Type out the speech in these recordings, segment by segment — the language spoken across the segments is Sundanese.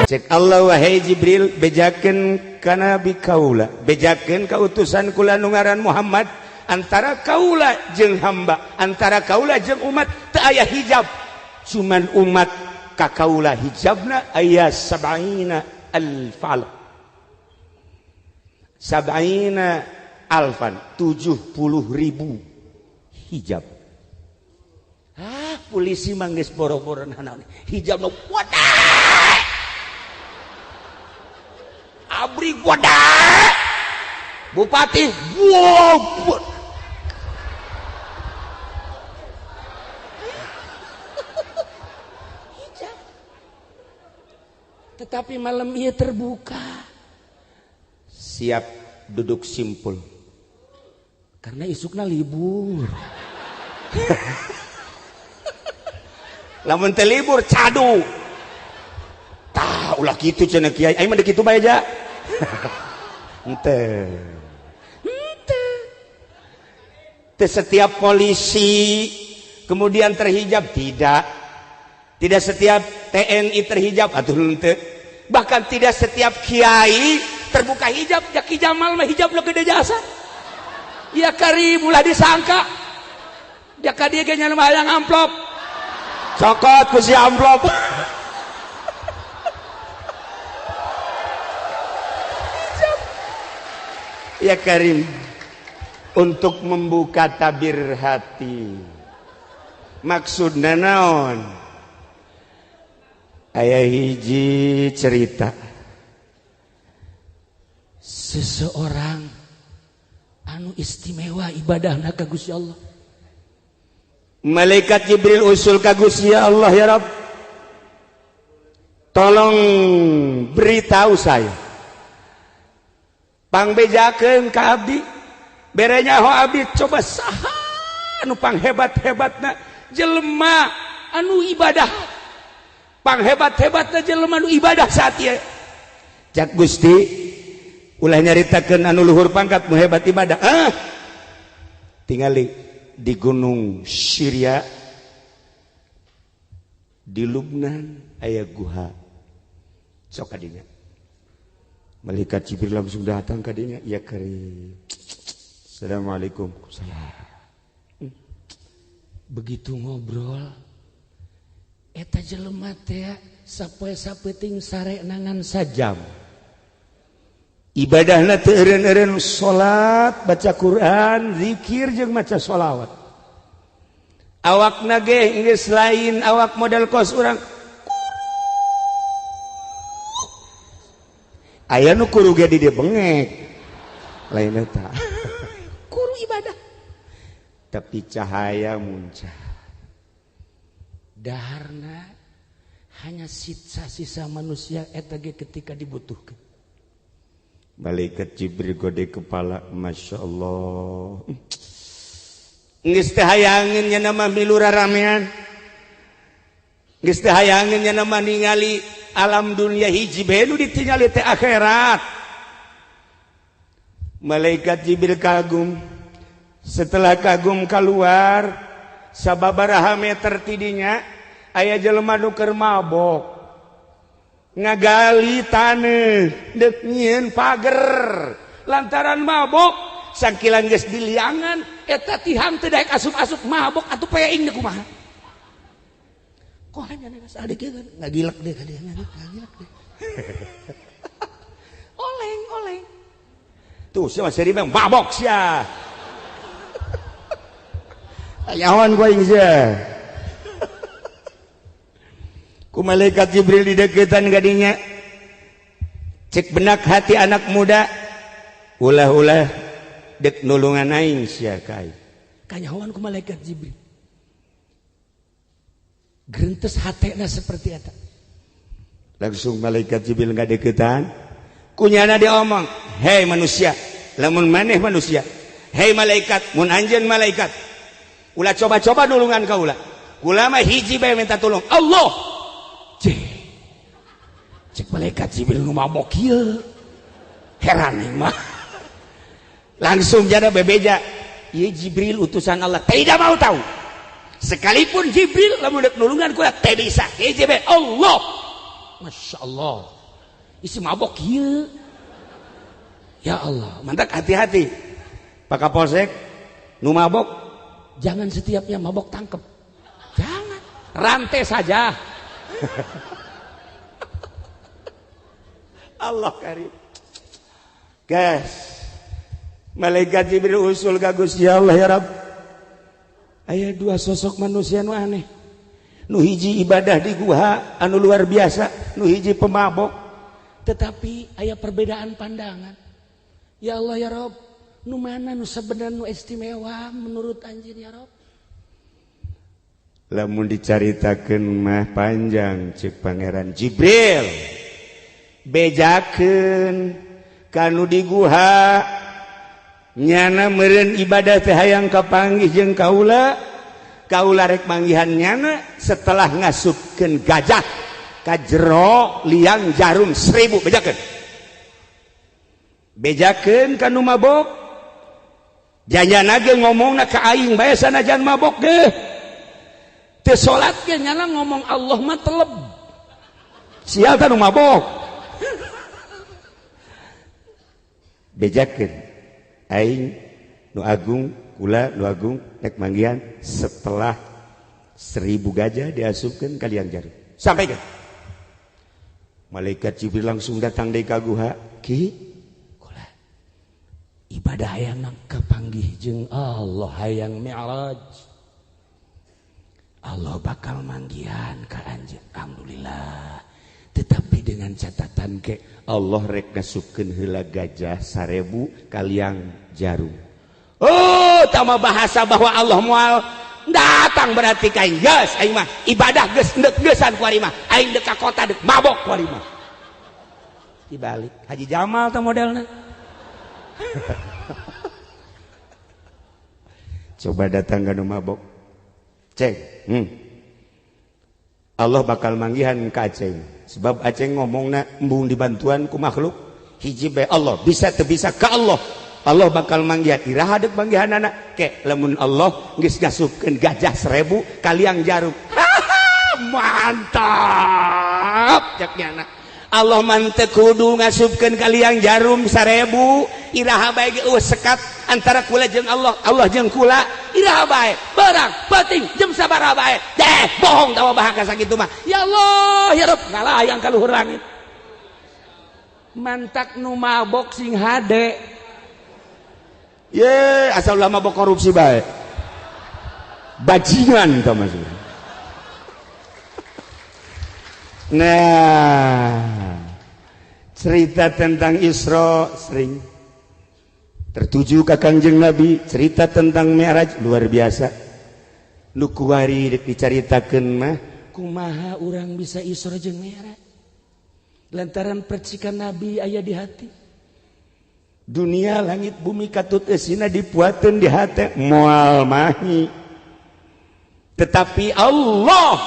Cek Allah wahai Jibril bejakeun kana bi kaula, bejakeun ka utusan kula nu ngaran Muhammad antara kaula jeung hamba, antara kaula jeung umat teu aya hijab, cuman umat ka kaula hijabna aya 70 alfal. 70 alfan 70.000 hijab. Polisi mah geus boro-boro naon hijabna wadah. Abri wadah. Bupati wow. Hijab. Tetapi malam ieu terbuka. Siap duduk simpul. Karena isukna libur. Lamun teu libur cadu. Tah ulah kitu cenah kiai, aing mah deuk kitu bae aja. Henteu. Teu setiap polisi kemudian terhijab, tidak. Tidak setiap TNI terhijab, atuh henteu. Bahkan tidak setiap kiai terbuka hijab. Jaki Jamal mah hijab lo gede jasa. Ya Karim ulah disangka. Jaka dia ge nya mah hayang amplop. Cokot ku si amplop. Ya Karim, untuk membuka tabir hati. Maksudna naon? Aya hiji cerita. Seseorang anu istimewa ibadahna ka Gusti Allah. Malaikat Jibril usul ka Gusti Allah, ya Rabb. Tolong beritahu saya. Pangbejakeun ka abdi. Bere nyaho abdi coba saha anu panghebat-hebatna jelema anu ibadah. Panghebat-hebatna jelema anu ibadah saat ieu. Cak Gusti, ulah nyaritakeun anu luhur pangkat nu hebat ibadah. Tingali di gunung Syria, di Lubnan aya guha. Sok kadinya. Malaikat Jibril langsung datang ka dinya, ya Karim. Assalamualaikum. Begitu ngobrol, eta jelema teh sapoe-sapeting sare nangan sajam. Ibadahna teu eureun-eureun salat, baca Quran, zikir jeung maca sholawat. Awakna ge geus lain awak model kos urang. Aya nu kuru ge di dieu bengek. Lain eta. Kuru ibadah. Tapi cahaya muncul. Daharna hanya sisa-sisa manusia eta ge ketika dibutuhkeun. Malaikat Jibril gode kepala, Masya Allah. Geus teu hayangin nya nama milu raramean. Geus teu hayangin nya nama ningali alam dunia hiji bae nu ditingali teh akhirat. Malaikat Jibril kagum. Setelah kagum keluar, sababaraha meter tidinya aya jelema nu keur mabok. Ngagali taneuh deuk nyieun pager lantaran mabok sakilan geus diliangan eta tihang teu daek asup-asup mabok atuh peing deuk kumaha kok hanya geus ade kieu ngagilek deui ka dieu ngagilek deui oleng tuh sia masih bang mabok sia ayawan gua ieu sia. Ku malaikat Jibril di deketan gadinya cek benak hati anak muda ulah-ulah dek nulungan aing sia kai kanyahoan ku malaikat Jibril geurentes hatena seperti eta langsung malaikat Jibril ngadeukeutan kunyana diomong hei manusia lamun maneh manusia hei malaikat mun anjeun malaikat ulah coba-coba nulungan ka ulah kula mah hiji bae minta tolong Allah. Cek malaikat Jibril nu mabok kieu. Heran mah. Langsung jana bebeja, ieu Jibril utusan Allah. Tidak mau tahu. Sekalipun Jibril lamun deuk nulungan kula teu bisa. Hiji bae Allah. Masya Allah. isi mabok ieu. Ya Allah, mantak hati-hati. Pak Kapolsek, nu mabok jangan setiapnya mabok tangkep. Jangan, rantai saja. Allah karim. Guys, malaikat Jibril usul ka Gusti Allah ya Rabb. Aya dua sosok manusia nu aneh. Nu hiji ibadah di guha anu luar biasa, nu hiji pemabok. Tetapi aya perbedaan pandangan. Ya Allah ya Rabb, nu mana nu sebenarnya nu istimewa menurut anjir ya Rabb? Lamun dicaritakeun mah panjang cek Pangeran Jibril. Bejakeun kanu di guha nyana meureun ibadah teh hayang kapanggih jeung kaula rek manggihan nyana setelah ngasupkeun gajah ka jero liang jarum 1000 bejakeun kanu mabok janjana ge ngomongna ka aing bae sanajan mabok ge teu salat ge nyana ngomong Allah mah teleb sial tanu mabok bejakeun aing nu agung kula nu agung rek manggihan setelah 1000 gajah diasupkeun ka liang jarum sampaikan malaikat Jibril langsung datang deui ka guha ki kula ibadah hayang kapanggih jeung Allah hayang mi'raj Allah bakal manggihan ka anjeun alhamdulillah tetapi dengan catatan ke Allah rek ngasupkeun heula gajah 1000 ka liang jarum. Oh, tama bahasa bahwa Allah moal datang berarti kain geus aing mah ibadah geus geus-geusan ku ari mah aing dek ka kota dek mabok ku ari mah. Dibalik Haji Jamal teh modelna. Coba datang ka nu mabok. Cek. Allah bakal manggihan ka Aceng. Sebab Aceh ngomongna embung dibantuan ku makhluk hiji bae Allah bisa teu bisa ka Allah bakal manggihan iraha deuk manggihanana ke lamun Allah geus ngasupkeun gajah 1000 ka liang jarum mantap jaknyana Allah mantep kudu ngasupkeun ka liang jarum 1000 iraha bae ge sekat antara kula jeung Allah jeung kula iraha bae barang penting jeung sabaraha bae bohong tawa bahaka sakitu mah ya Allah ya Rabb ngalayang ka luhur langit mantak nu mabok sing hade ye asal ulah mabok korupsi bae bajingan tah maksudna. Nah, cerita tentang Isra sering tertuju ke Kangjeng Nabi, cerita tentang Mi'raj luar biasa. Nu kuari dicaritakeun mah kumaha urang bisa Isra jeung Mi'raj. Lantaran percikan Nabi aya di hati. Dunia langit bumi katut eusina dipuateun di hate moal mahi. Tetapi Allah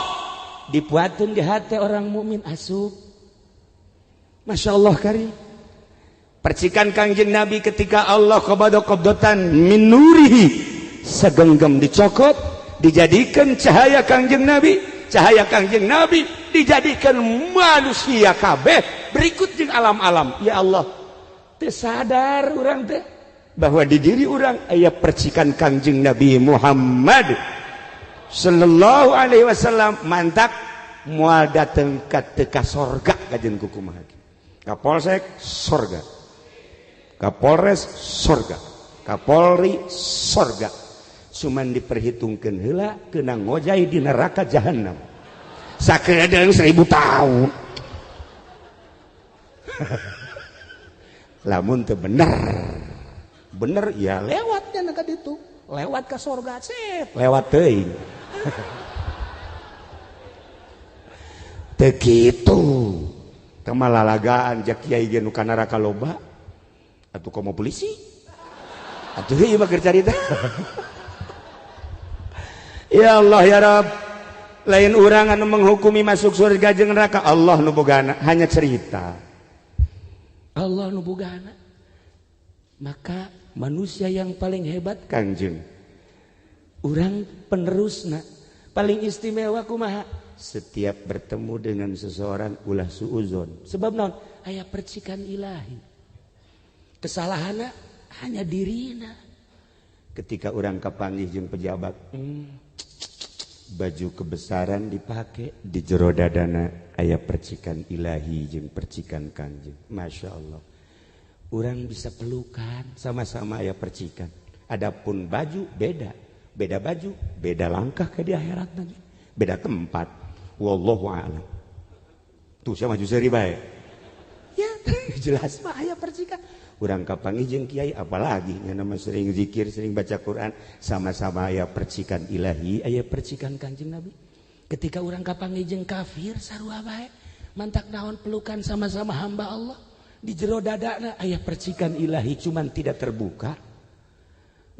dipuateun di hati orang mukmin asup. Masya Allah karim. Percikan Kangjeng Nabi ketika Allah qabdatan min nurihi segenggam dicokot dijadikan cahaya Kangjeng Nabi. Cahaya Kangjeng Nabi dijadikan manusia kabeh berikut jeung alam-alam. Ya Allah, teu sadar urang teh bahwa di diri urang aya percikan Kangjeng Nabi Muhammad sallallahu alaihi wasallam mantak moal dateng ka teu ka sorga kajeun kumaha ge. Kapolsek sorga. Kapolres sorga. Kapolri sorga. Cuman diperhitungkeun heula keuna ngojay di neraka jahanam. Sakedeung 1000 tahun. Lamun teu bener ya lewat nya ka ditu. Lewat ke sorga set lewat teuing teu kitu teu malalagaan jak kiai ge nu ka neraka loba atuh komo polisi atuh ieu mah keur carita. Ya Allah ya Rabb lain urang anu menghukumi masuk surga jeung neraka Allah nu bogana hanya cerita Allah nu bogana maka manusia yang paling hebat Kangjeng urang penerusna paling istimewa kumaha setiap bertemu dengan seseorang ulah suuzon. Sebab naon? Aya percikan ilahi. Kesalahanna hanya dirina. Ketika orang kapanggih jeung pejabat, baju kebesaran dipakai di jero dadana aya percikan ilahi jeung percikan Kangjeng. Masya Allah. Orang bisa pelukan sama-sama aya percikan. Adapun baju beda baju, beda langkah ke di akhirat nanti, beda tempat. Wallahu a'lam. Tuh saya maju seri bae. Ya, jelas mah aya percikan. Urang kapanggih jeung kiai apalagi nya nama sering zikir, sering baca Quran, sama-sama aya percikan ilahi, aya percikan Kanjeng Nabi. Ketika urang kapanggih jeung kafir sarua bae, mantak naon pelukan sama-sama hamba Allah. Di jero dadana aya percikan ilahi cuman tidak terbuka.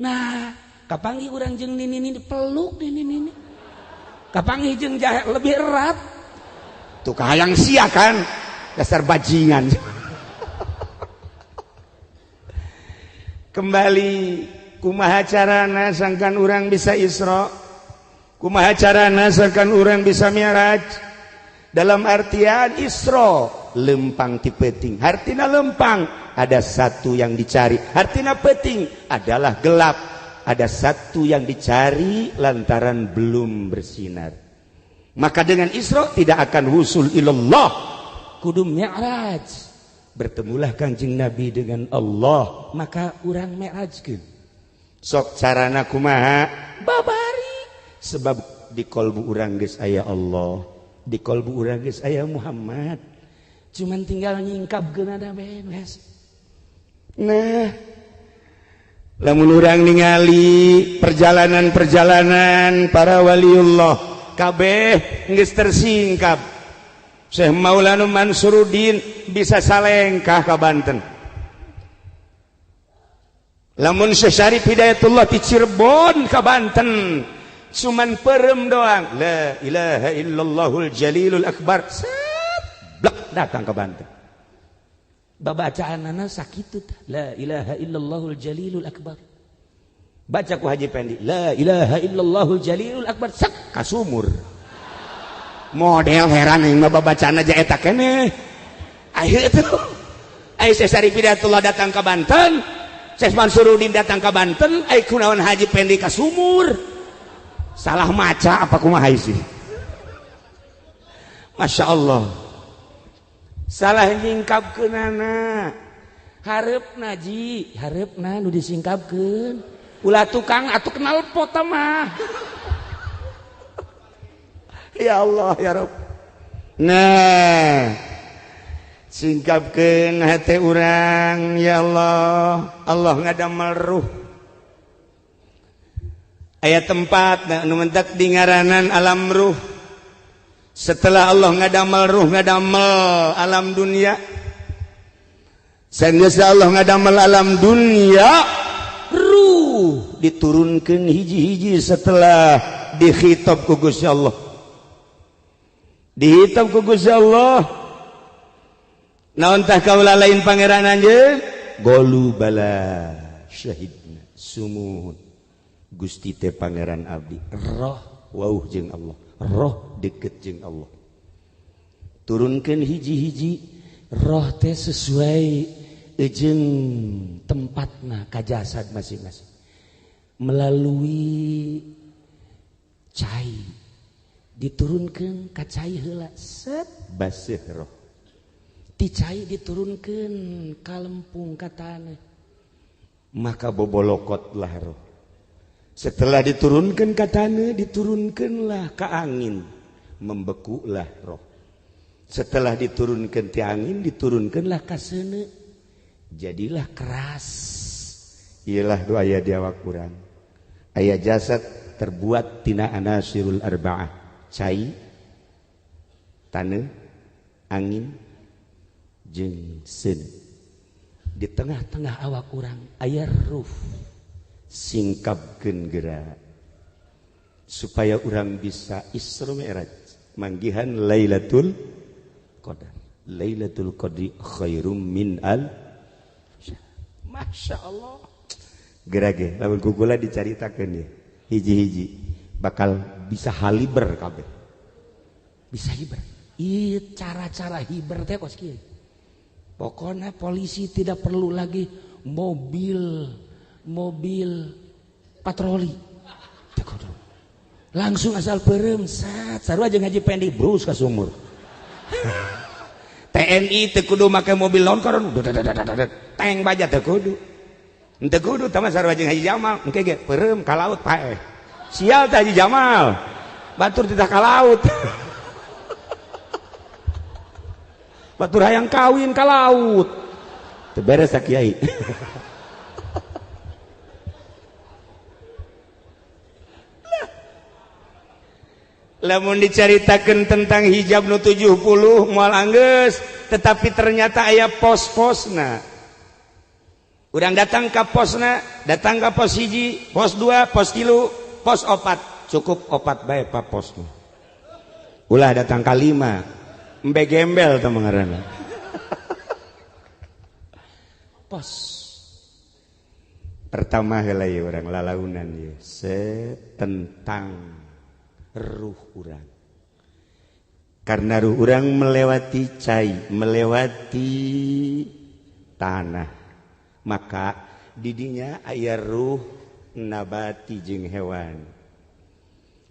Nah, kapanggih urang jeung nini peluk nini. Kapanggih jeung jahe lebih erat. Tuh kahayang sia kan, dasar bajingan. Kembali kumaha carana sangkan urang bisa Isra, kumaha carana sangkan urang bisa Mi'raj. Dalam artian Isra lempang ti peuting, hartina lempang ada satu yang dicari, hartina peuting adalah gelap, ada satu yang dicari lantaran belum bersinar. Maka dengan Isra tidak akan wusul ilallah, kudu Mi'raj. Bertemulah Kanjeng Nabi dengan Allah, maka urang mi'rajkeun. Sok carana kumaha? Babari. Sebab di kolbu urang geus aya Allah, di kolbu urang geus aya Muhammad. Cuman tinggal nyingkapkeun ada beres. Nah, lamun urang ningali perjalanan-perjalanan para waliullah kabeh geus tersingkap. Syekh Maulana Mansuruddin bisa salengkah ka Banten. Lamun Syekh Syarif Hidayatullah di Cirebon ka Banten, cuman perem doang. La ilaha illallahul jalilul akbar. Blak datang ke Banten. Babacaanana sakitu. La ilaha illallahul jalilul akbar. Baca ku Haji Pendi. La ilaha illallahul jalilul akbar. Sak kasumur. Model heran yang babacana aja eta keneh. Ayo tuh. Ayo Syekh Syarif Hidayatullah datang ke Banten, Syekh Mansuruddin datang ke Banten, ayo kunaon Haji Pendi ka sumur. Salah maca apa kumaha sih? Masya Allah. Salah nyingkapkeunana. Hareupna ji, hareupna nu disingkapkeun. Ulah tukang atuh kenal pot mah. Ya Allah ya Rabb. Nah, singkapkeun hate urang ya Allah. Allah ngadamel ruh. Aya tempat nu mentak di ngaranan alam ruh. Setelah Allah ngadamel ruh, ngadamel alam dunia. Sanesna Allah ngadamel alam dunia, ruh diturunkeun hiji-hiji setelah dikhitab ku Gusti Allah. Dihitam ku Gusti Allah. Naon tah kaula lain pangeran anjeun? Golu bala syahidna sumuhun. Gusti teh pangeran abdi. Roh wauh jeung Allah. Roh deket jeung Allah. Turunkeun hiji-hiji roh teh sesuai jeung tempatna ka jasad masing-masing. Melalui cai diturunkan ka cai heula set baseuh roh, ti cai diturunkan ka lempung ka tanah, maka bobolokotlah roh. Setelah diturunkan ka tanah, diturunkanlah ka angin, membekulah roh. Setelah diturunkan ti angin, diturunkanlah ka seuneu, jadilah keras. Iyalah doa aya di awak urang. Aya jasad terbuat tina anasirul arba'ah. Cai, tanah, angin, jeung seuneu. Di tengah-tengah awak urang aya ruh. Singkapkeun geura supaya urang bisa Isra Mi'raj, manggihan Lailatul Qadar. Lailatul Qadri khairum min al. Masya Allah. Geura ge lamun kukula dicaritakeun ya. Hiji-hiji bakal bisa haliber kabeh. bisa hiber. Iya cara-cara hiber teh kos kieu. Pokoknya polisi tidak perlu lagi mobil patroli. Teu kudu. Langsung asal peurem sat sarua jeung Haji Pendi brus ka sumur. TNI teu kudu make mobil longkoron. Teng baja teu kudu. Teu kudu tah sarua jeung Haji Jamal engke ge peureum ka laut paeh. Sial teh Haji Jamal. Batur titah ka laut. Batur hayang kawin ka laut. Teu beres sa kiai. Lamun dicaritakeun tentang hijab nu 70 moal anggeus, tetapi ternyata aya pos-posna. Urang datang ka posna, datang ka pos 1, pos 2, pos 3, pos 4, cukup 4 bae pa posna. Ulah datang ka 5, embe gembel teh ngaranna. Pos. Pertama heula ieu urang lalaunan ieu tentang ruh urang. Karena ruh urang melewati cai, melewati tanah, maka didinya aya ruh nabati jeung hewan.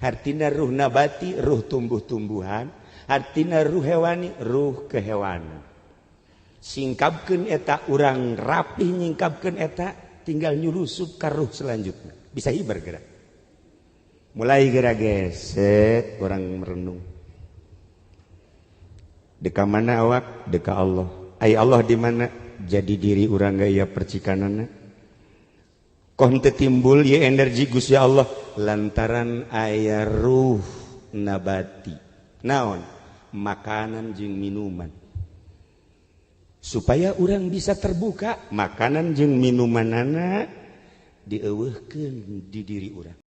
Artina ruh nabati ruh tumbuh-tumbuhan, artina ruh hewani ruh kehewanan. Singkapkeun eta urang rapih nyingkapkeun eta tinggal nyulusup ka ruh selanjutnya. Bisa hiber gerak. Mulai gerak geset orang merenung. Deka mana awak? Deka Allah. Ai Allah di mana? Jadi diri urang gaya percikanana. Koh teu timbul ye energi Gusti Allah lantaran aya ruh nabati. Naon? Makanan jeung minuman. Supaya urang bisa terbuka, makanan jeung minumanana dieuweuhkeun di diri urang.